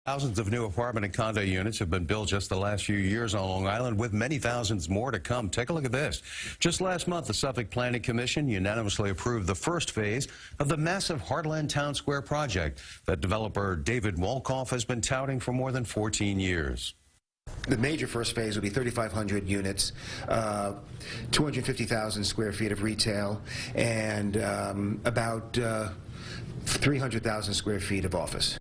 Thousands of new apartment and condo units have been built just the last few years on Long Island, with many thousands more to come. Take a look at this. Just last month, the Suffolk Planning Commission unanimously approved the first phase of the massive Heartland Town Square project that developer David Wolkoff has been touting for more than 14 years. The major first phase will be 3,500 units, 250,000 square feet of retail, and about 300,000 square feet of office.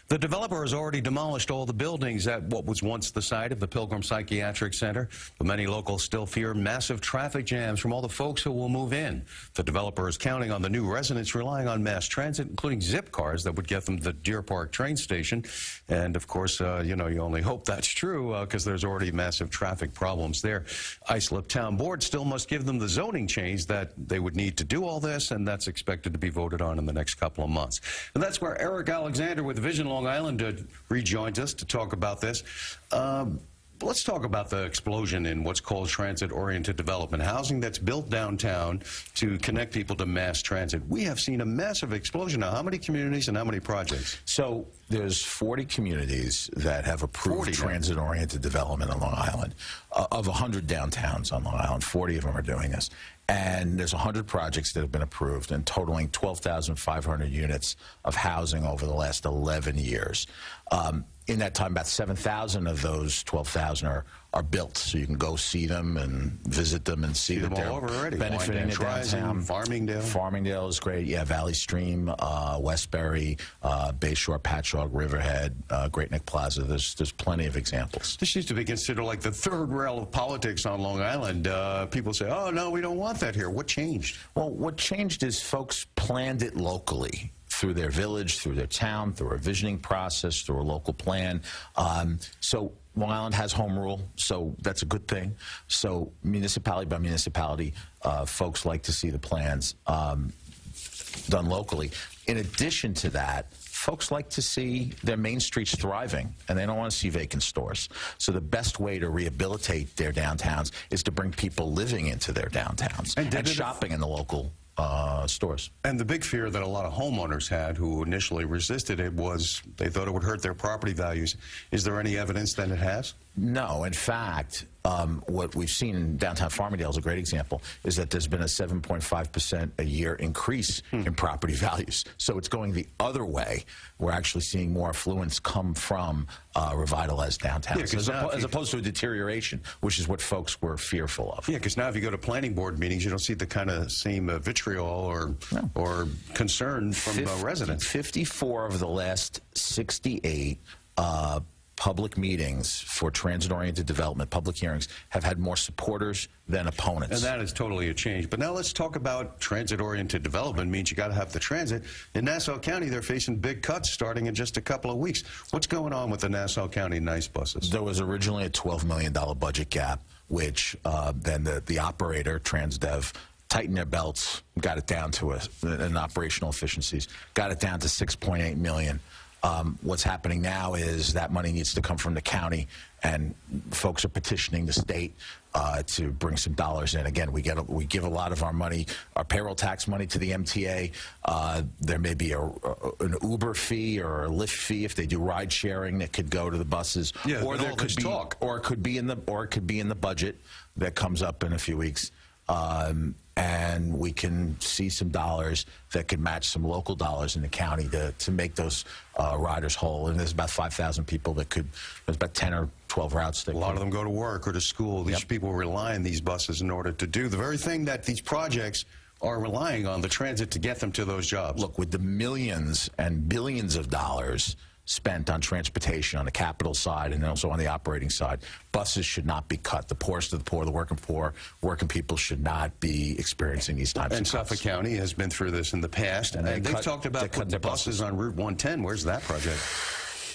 The developer has already demolished all the buildings at what was once the site of the Pilgrim Psychiatric Center, but many locals still fear massive traffic jams from all the folks who will move in. The developer is counting on the new residents relying on mass transit, including zip cars that would get them to the Deer Park train station. And of course, you only hope that's true because there's already massive traffic problems there. Islip Town Board still must give them the zoning change that they would need to do all this, and that's expected to be voted on in the next couple of months. And that's where Eric Alexander with Vision Long Island rejoins us to talk about this. Let's talk about the explosion in what's called transit-oriented development, housing that's built downtown to connect people to mass transit. We have seen a massive explosion now. How many communities and how many projects? So there's 40 communities that have approved transit-oriented development on Long Island. Of 100 downtowns on Long Island, 40 of them are doing this. And there's 100 projects that have been approved and totaling 12,500 units of housing over the last 11 years. In that time, about 7,000 of those 12,000 are built, so you can go see them and visit them and see that they're benefiting the downtown. Farmingdale. Farmingdale is great. Yeah, Valley Stream, Westbury, Bayshore, Patchogue, Riverhead, Great Neck Plaza. There's plenty of examples. This used to be considered like the third rail of politics on Long Island. People say, "Oh no, we don't want that here." What changed? Well, what changed is folks planned it locally, through their village, through their town, through a visioning process, through a local plan. So Long Island has home rule, so that's a good thing. So municipality by municipality, folks like to see the plans done locally. In addition to that, folks like to see their main streets thriving, and they don't want to see vacant stores. So the best way to rehabilitate their downtowns is to bring people living into their downtowns and shopping in the local stores. And the big fear that a lot of homeowners had who initially resisted it was they thought it would hurt their property values. Is there any evidence that it has? No. In fact, what we've seen in downtown Farmingdale is a great example, is that there's been a 7.5% a year increase in property values. So it's going the other way. We're actually seeing more affluence come from revitalized downtowns, as opposed to a deterioration, which is what folks were fearful of. Yeah, because now if you go to planning board meetings, you don't see the kind of same vitriol or concern from residents. 54 of the last 68 public meetings for transit-oriented development, public hearings, have had more supporters than opponents. And that is totally a change. But now let's talk about transit-oriented development. Means you got to have the transit. In Nassau County, they're facing big cuts starting in just a couple of weeks. What's going on with the Nassau County NICE buses? There was originally a $12 million budget gap, which then the operator, TransDev, tightened their belts, got it down to an operational efficiencies, got it down to $6.8 million. What's happening now is that money needs to come from the county, and folks are petitioning the state to bring some dollars in. Again, we give a lot of our money, our payroll tax money, to the MTA. There may be an Uber fee or a Lyft fee if they do ride sharing that could go to the buses. Yeah, or there could be or it could be in the budget that comes up in a few weeks. And we can see some dollars that could match some local dollars in the county to make those riders whole. And there's about 5,000 people that could, there's about 10 or 12 routes. That a lot of them go to work or to school. These people rely on these buses in order to do the very thing that these projects are relying on, the transit, to get them to those jobs. Look, with the millions and billions of dollars spent on transportation on the capital side and also on the operating side, buses should not be cut. The poorest of the poor, the working people should not be experiencing these types of cuts. And Suffolk County has been through this in the past, and they've talked about putting the buses on Route 110. Where's that project?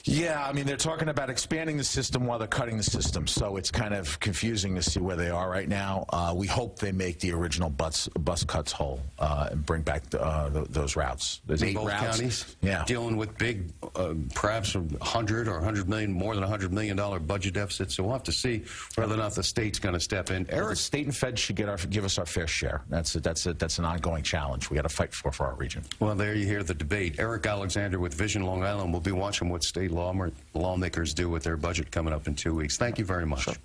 Yeah, I mean, they're talking about expanding the system while they're cutting the system, so it's kind of confusing to see where they are right now. We hope they make the original bus cuts whole and bring back those routes. There's 8 routes. Counties, yeah, dealing with big, perhaps 100 or 100 million, more than $100 million budget deficits. So we'll have to see whether or not the state's going to step in. Well, the state and Fed should give us our fair share. That's an ongoing challenge we got to fight for our region. Well, there you hear the debate. Eric Alexander with Vision Long Island will be watching what state lawmakers do with their budget coming up in 2 weeks. Thank you very much. Sure.